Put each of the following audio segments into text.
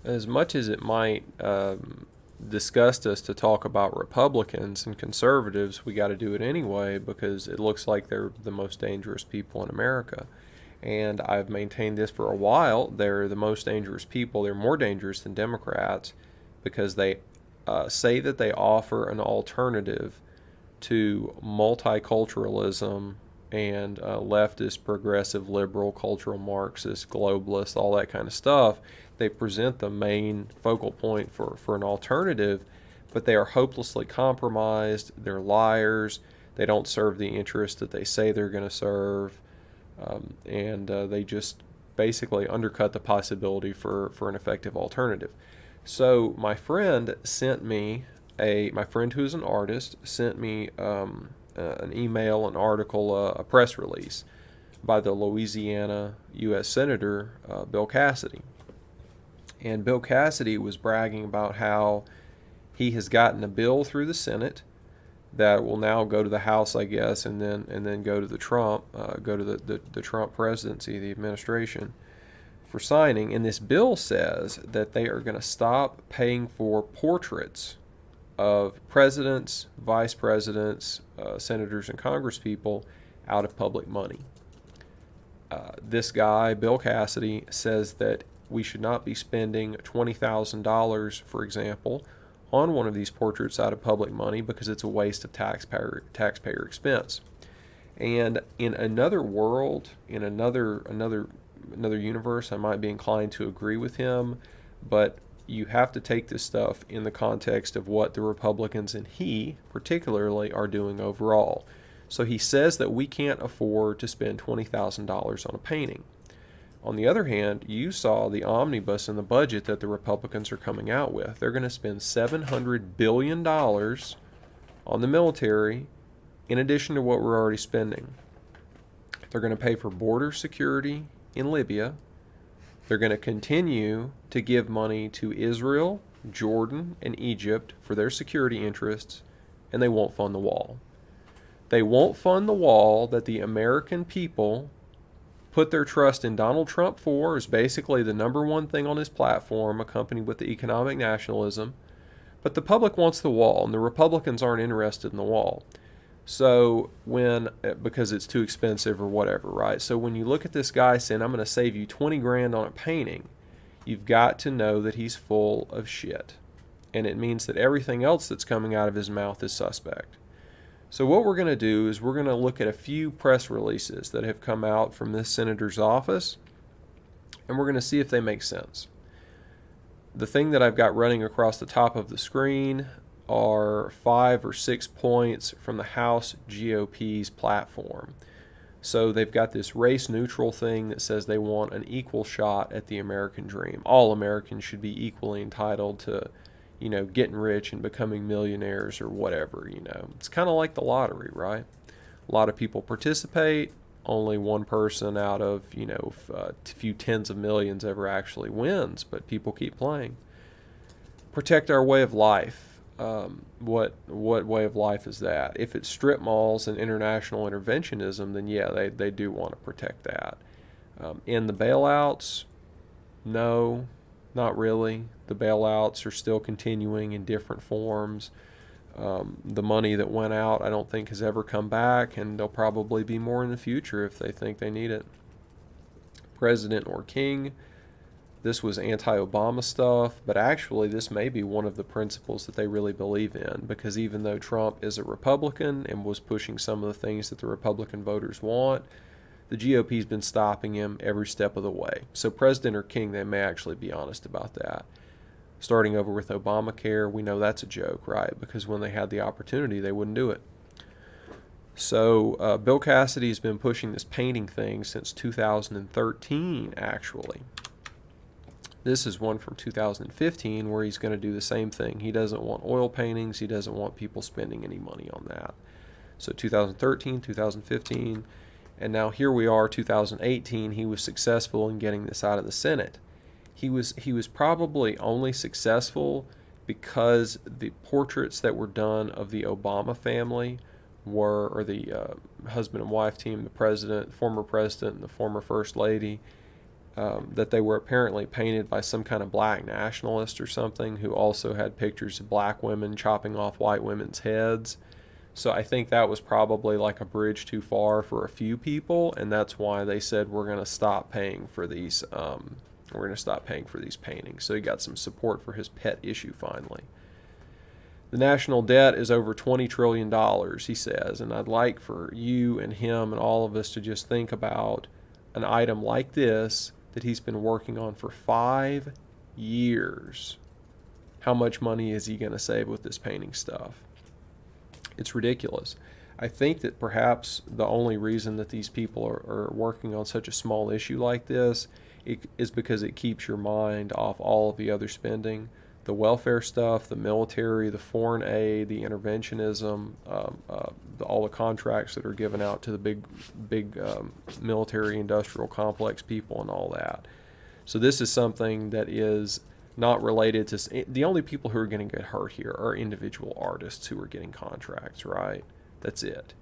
As much as it might disgust us to talk about Republicans and conservatives, we got to do it anyway because it looks like they're the most dangerous people in America. And I've maintained this for a while. They're the most dangerous people. They're more dangerous than Democrats because they say that they offer an alternative to multiculturalism and leftist, progressive, liberal, cultural Marxist, globalist, all that kind of stuff. They present the main focal point for an alternative, but they are hopelessly compromised. They're liars. They don't serve the interests that they say they're going to serve. And they just basically undercut the possibility for an effective alternative. So my friend who's an artist sent me an email, an article, a press release by the Louisiana U.S. Senator Bill Cassidy. And Bill Cassidy was bragging about how he has gotten a bill through the Senate that will now go to the House, I guess, and then go to the Trump presidency, the administration, for signing. And this bill says that they are going to stop paying for portraits of presidents, vice presidents, senators, and congresspeople out of public money. This guy, Bill Cassidy, says that we should not be spending $20,000, for example, on one of these portraits out of public money because it's a waste of taxpayer expense. And in another world, in another universe, I might be inclined to agree with him, but you have to take this stuff in the context of what the Republicans and he particularly are doing overall. So he says that we can't afford to spend $20,000 on a painting. On the other hand, you saw the omnibus and the budget that the Republicans are coming out with. They're going to spend $700 billion on the military in addition to what we're already spending. They're going to pay for border security in Libya. They're going to continue to give money to Israel, Jordan, and Egypt for their security interests, and they won't fund the wall. They won't fund the wall that the American people put their trust in Donald Trump for, is basically the number one thing on his platform, accompanied with the economic nationalism. But the public wants the wall, and the Republicans aren't interested in the wall. So because it's too expensive or whatever, right? So when you look at this guy saying, I'm going to save you 20 grand on a painting, you've got to know that he's full of shit. And it means that everything else that's coming out of his mouth is suspect. So what we're going to do is we're going to look at a few press releases that have come out from this senator's office, and we're going to see if they make sense. The thing that I've got running across the top of the screen are 5 or 6 points from the House GOP's platform. So they've got this race neutral thing that says they want an equal shot at the American dream. All Americans should be equally entitled to, getting rich and becoming millionaires or whatever. It's kind of like the lottery, right? A lot of people participate. Only one person out of, a few tens of millions ever actually wins, but people keep playing. Protect our way of life. What way of life is that? If it's strip malls and international interventionism, then yeah, they do want to protect that. In the bailouts, no, not really. The bailouts are still continuing in different forms. The money that went out, I don't think has ever come back, and there'll probably be more in the future if they think they need it. President or king, this was anti-Obama stuff, but actually this may be one of the principles that they really believe in, because even though Trump is a Republican and was pushing some of the things that the Republican voters want, the GOP's been stopping him every step of the way. So president or king, they may actually be honest about that. Starting over with Obamacare, we know that's a joke, right? Because when they had the opportunity, they wouldn't do it. So Bill Cassidy's been pushing this painting thing since 2013, actually. This is one from 2015 where he's going to do the same thing. He doesn't want oil paintings. He doesn't want people spending any money on that. So 2013, 2015, and now here we are, 2018. He was successful in getting this out of the Senate. He was probably only successful because the portraits that were done of the Obama family or the husband and wife team, the president, former president, and the former first lady, that they were apparently painted by some kind of black nationalist or something who also had pictures of black women chopping off white women's heads. So I think that was probably like a bridge too far for a few people, and that's why they said we're going to stop paying for these. We're going to stop paying for these paintings. So he got some support for his pet issue finally. The national debt is over $20 trillion, he says, and I'd like for you and him and all of us to just think about an item like this that he's been working on for 5 years. How much money is he going to save with this painting stuff? It's ridiculous. I think that perhaps the only reason that these people are working on such a small issue like this is because it keeps your mind off all of the other spending, the welfare stuff, the military, the foreign aid, the interventionism, all the contracts that are given out to the big military industrial complex people and all that. So this is something that is not related to, the only people who are going to get hurt here are individual artists who are getting contracts, right? That's it.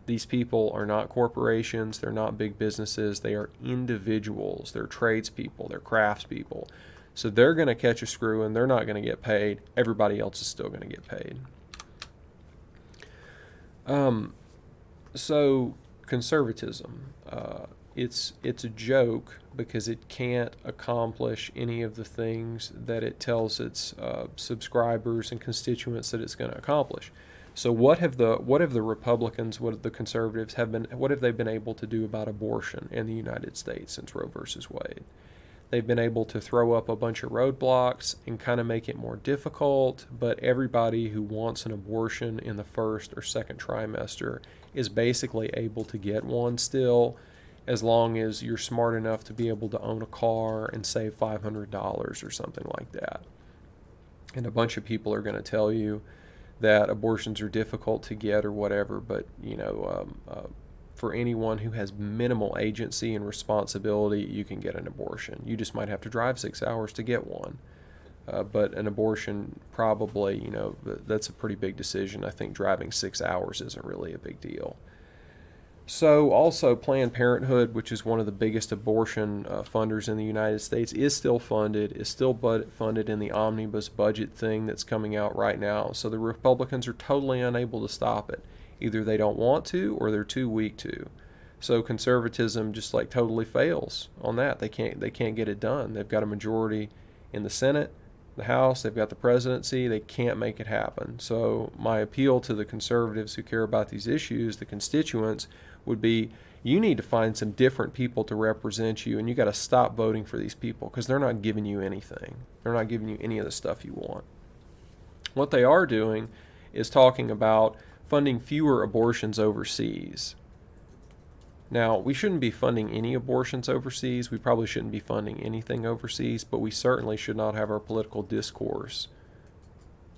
These people are not corporations, they're not big businesses, they are individuals, they're tradespeople, they're craftspeople. So they're going to catch a screw and they're not going to get paid. Everybody else is still going to get paid. So conservatism, it's a joke because it can't accomplish any of the things that it tells its subscribers and constituents that it's going to accomplish. So what have the Republicans, what have the conservatives what have they been able to do about abortion in the United States since Roe versus Wade? They've been able to throw up a bunch of roadblocks and kind of make it more difficult, but everybody who wants an abortion in the first or second trimester is basically able to get one still, as long as you're smart enough to be able to own a car and save $500 or something like that. And a bunch of people are going to tell you that abortions are difficult to get or whatever, but for anyone who has minimal agency and responsibility, you can get an abortion. You just might have to drive 6 hours to get one. But an abortion, probably, that's a pretty big decision. I think driving 6 hours isn't really a big deal. So also Planned Parenthood, which is one of the biggest abortion funders in the United States, is still funded in the omnibus budget thing that's coming out right now. So the Republicans are totally unable to stop it. Either they don't want to or they're too weak to. So conservatism just like totally fails on that. They can't get it done. They've got a majority in the Senate, the House, they've got the presidency, they can't make it happen. So my appeal to the conservatives who care about these issues, the constituents, would be you need to find some different people to represent you, and you got to stop voting for these people because they're not giving you anything. They're not giving you any of the stuff you want. What they are doing is talking about funding fewer abortions overseas. Now, we shouldn't be funding any abortions overseas. We probably shouldn't be funding anything overseas, but we certainly should not have our political discourse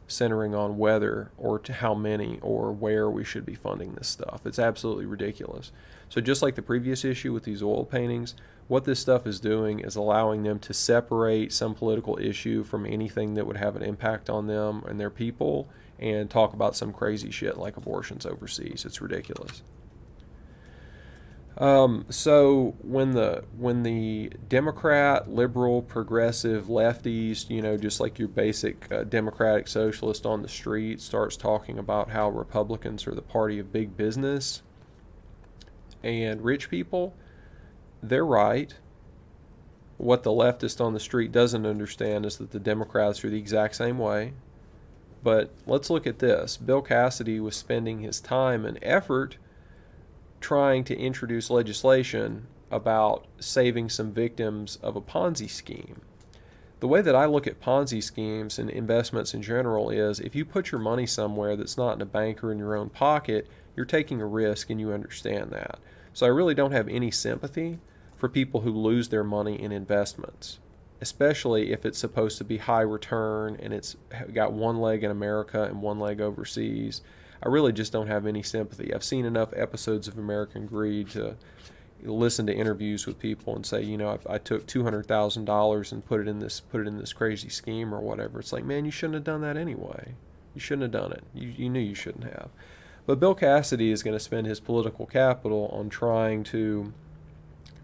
centering on whether or to how many or where we should be funding this stuff. It's absolutely ridiculous. So just like the previous issue with these oil paintings, what this stuff is doing is allowing them to separate some political issue from anything that would have an impact on them and their people and talk about some crazy shit like abortions overseas. It's ridiculous. So when the Democrat, liberal, progressive, lefties, just like your basic democratic socialist on the street starts talking about how Republicans are the party of big business and rich people, they're right. What the leftist on the street doesn't understand is that the Democrats are the exact same way. But let's look at this. Bill Cassidy was spending his time and effort trying to introduce legislation about saving some victims of a Ponzi scheme. The way that I look at Ponzi schemes and investments in general is if you put your money somewhere that's not in a bank or in your own pocket, you're taking a risk and you understand that. So I really don't have any sympathy for people who lose their money in investments, especially if it's supposed to be high return and it's got one leg in America and one leg overseas. I really just don't have any sympathy. I've seen enough episodes of American Greed to listen to interviews with people and say, I took $200,000 and put it in this crazy scheme or whatever. It's like, man, you shouldn't have done that anyway. You shouldn't have done it. You knew you shouldn't have. But Bill Cassidy is going to spend his political capital on trying to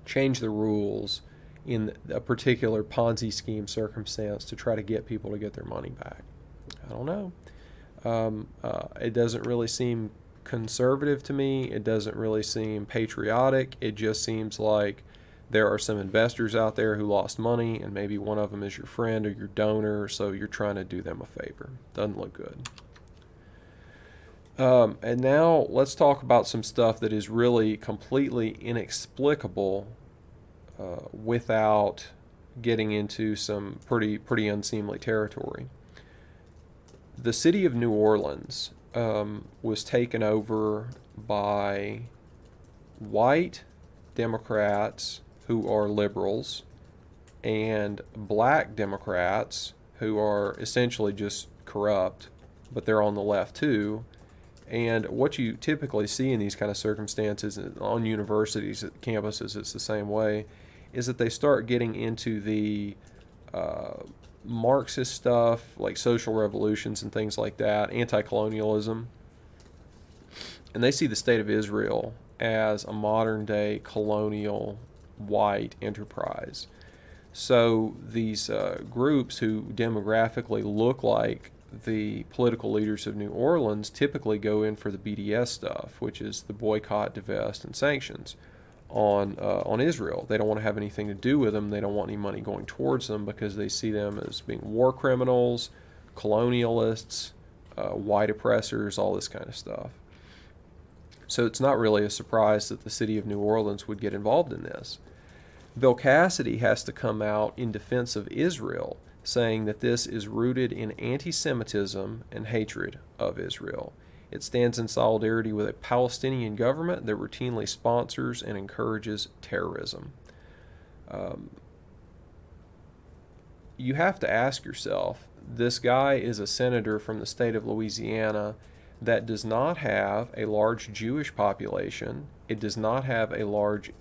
change the rules in a particular Ponzi scheme circumstance to try to get people to get their money back. I don't know. It doesn't really seem conservative to me. It doesn't really seem patriotic. It just seems like there are some investors out there who lost money, and maybe one of them is your friend or your donor, so you're trying to do them a favor. Doesn't look good. And now let's talk about some stuff that is really completely inexplicable without getting into some pretty unseemly territory. The city of New Orleans was taken over by white Democrats who are liberals and black Democrats who are essentially just corrupt, but they're on the left too. And what you typically see in these kind of circumstances on universities, campuses, it's the same way, is that they start getting into the Marxist stuff, like social revolutions and things like that, anti-colonialism. And they see the state of Israel as a modern-day colonial white enterprise. So these groups who demographically look like the political leaders of New Orleans typically go in for the BDS stuff, which is the boycott, divest, and sanctions on Israel. They don't want to have anything to do with them. They don't want any money going towards them because they see them as being war criminals, colonialists, white oppressors, all this kind of stuff. So it's not really a surprise that the city of New Orleans would get involved in this. Bill Cassidy has to come out in defense of Israel, saying that this is rooted in anti-Semitism and hatred of Israel. It stands in solidarity with a Palestinian government that routinely sponsors and encourages terrorism. You have to ask yourself, this guy is a senator from the state of Louisiana that does not have a large Jewish population. It does not have a large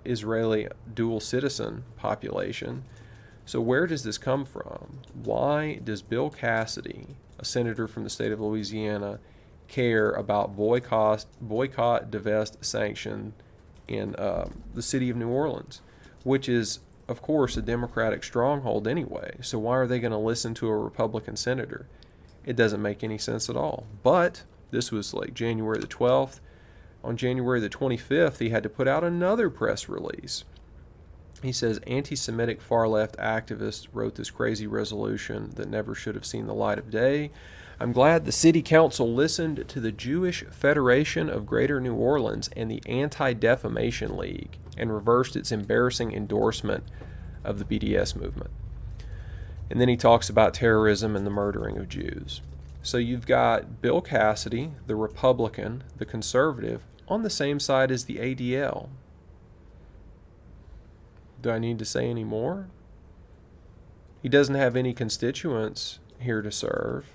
Israeli dual citizen population. So where does this come from? Why does Bill Cassidy, a senator from the state of Louisiana, care about boycott, divest, sanction in the city of New Orleans, which is, of course, a Democratic stronghold anyway? So why are they going to listen to a Republican senator? It doesn't make any sense at all. But this was like January the 12th. On January the 25th, he had to put out another press release. He says anti-Semitic far-left activists wrote this crazy resolution that never should have seen the light of day. I'm glad the city council listened to the Jewish Federation of Greater New Orleans and the Anti-Defamation League and reversed its embarrassing endorsement of the BDS movement. And then he talks about terrorism and the murdering of Jews. So you've got Bill Cassidy, the Republican, the conservative, on the same side as the ADL. Do I need to say any more? He doesn't have any constituents here to serve.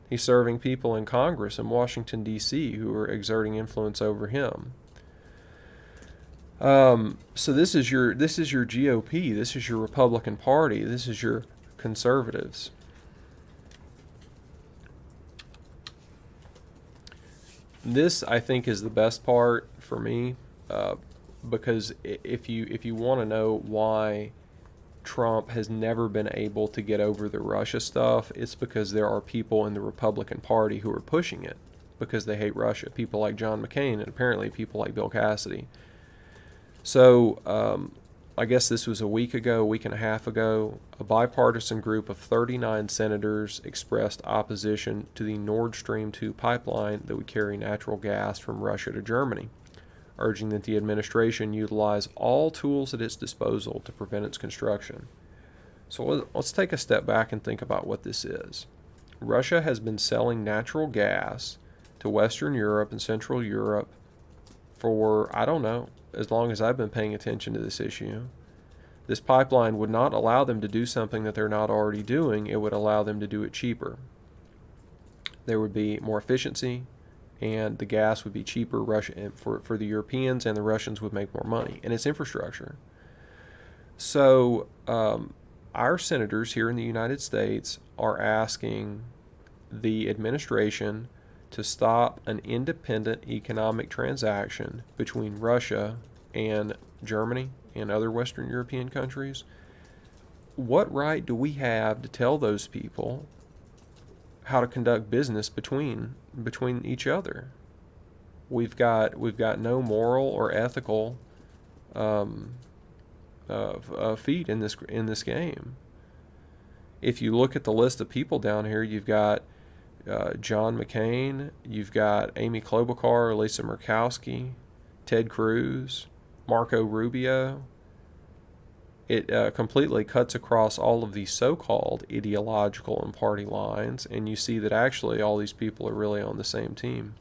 He's serving people in Congress in Washington, D.C. who are exerting influence over him. So this is your GOP. This is your Republican Party. This is your conservatives. This, I think, is the best part for me, because if you want to know why Trump has never been able to get over the Russia stuff, it's because there are people in the Republican Party who are pushing it because they hate Russia. People like John McCain and apparently people like Bill Cassidy. So I guess this was a week and a half ago, a bipartisan group of 39 senators expressed opposition to the Nord Stream 2 pipeline that would carry natural gas from Russia to Germany, urging that the administration utilize all tools at its disposal to prevent its construction. So let's take a step back and think about what this is. Russia has been selling natural gas to Western Europe and Central Europe for, I don't know, as long as I've been paying attention to this issue. This pipeline would not allow them to do something that they're not already doing. It would allow them to do it cheaper. There would be more efficiency, and the gas would be cheaper for the Europeans, and the Russians would make more money. And it's infrastructure. So our senators here in the United States are asking the administration to stop an independent economic transaction between Russia and Germany and other Western European countries, what right do we have to tell those people how to conduct business between each other? We've got no moral or ethical um, feat in this game. If you look at the list of people down here, you've got John McCain, you've got Amy Klobuchar, Lisa Murkowski, Ted Cruz, Marco Rubio. It completely cuts across all of these so-called ideological and party lines, and you see that actually all these people are really on the same team.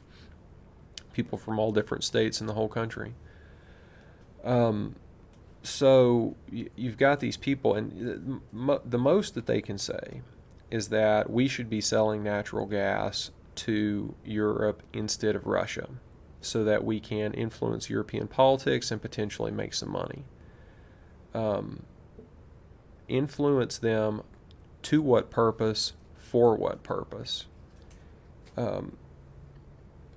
People from all different states in the whole country. So you've got these people, and the most that they can say is that we should be selling natural gas to Europe instead of Russia so that we can influence European politics and potentially make some money. Influence them to what purpose, for what purpose?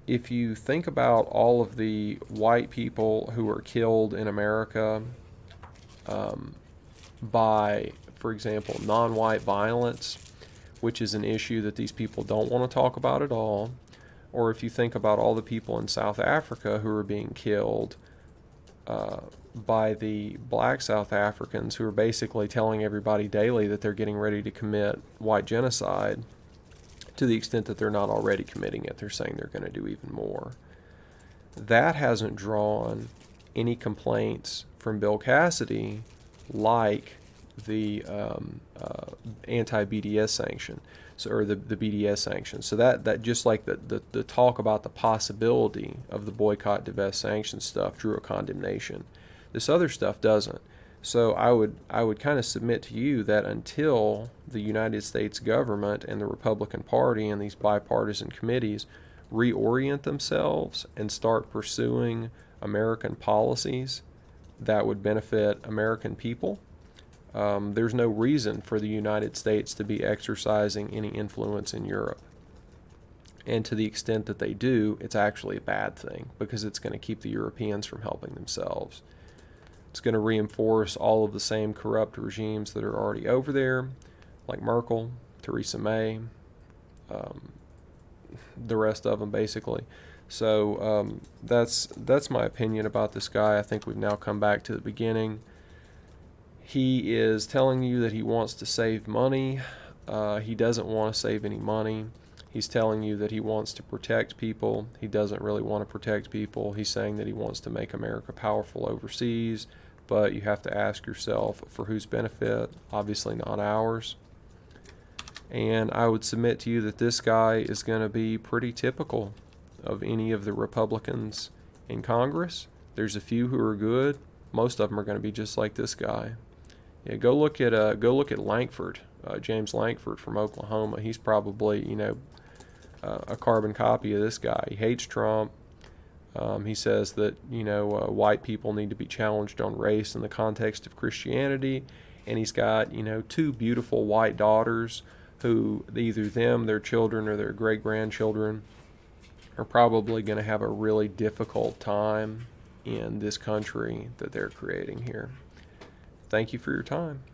If you think about all of the white people who were killed in America by, for example, non-white violence, which is an issue that these people don't want to talk about at all, or if you think about all the people in South Africa who are being killed by the black South Africans who are basically telling everybody daily that they're getting ready to commit white genocide, to the extent that they're not already committing it. They're saying they're going to do even more. That hasn't drawn any complaints from Bill Cassidy like the anti-BDS sanction, or the BDS sanction. So that just like the talk about the possibility of the boycott, divest, sanction stuff drew a condemnation. This other stuff doesn't. So I would kind of submit to you that until the United States government and the Republican Party and these bipartisan committees reorient themselves and start pursuing American policies that would benefit American people, there's no reason for the United States to be exercising any influence in Europe. And to the extent that they do, it's actually a bad thing because it's going to keep the Europeans from helping themselves. It's going to reinforce all of the same corrupt regimes that are already over there, like Merkel, Theresa May, the rest of them basically. So that's my opinion about this guy. I think we've now come back to the beginning. He is telling you that he wants to save money. He doesn't want to save any money. He's telling you that he wants to protect people. He doesn't really want to protect people. He's saying that he wants to make America powerful overseas, but you have to ask yourself for whose benefit, obviously not ours. And I would submit to you that this guy is going to be pretty typical of any of the Republicans in Congress. There's a few who are good. Most of them are going to be just like this guy. Yeah, go look at Lankford, James Lankford from Oklahoma. He's probably, a carbon copy of this guy. He hates Trump. He says that, white people need to be challenged on race in the context of Christianity. And he's got, two beautiful white daughters who either them, their children, or their great-grandchildren are probably going to have a really difficult time in this country that they're creating here. Thank you for your time.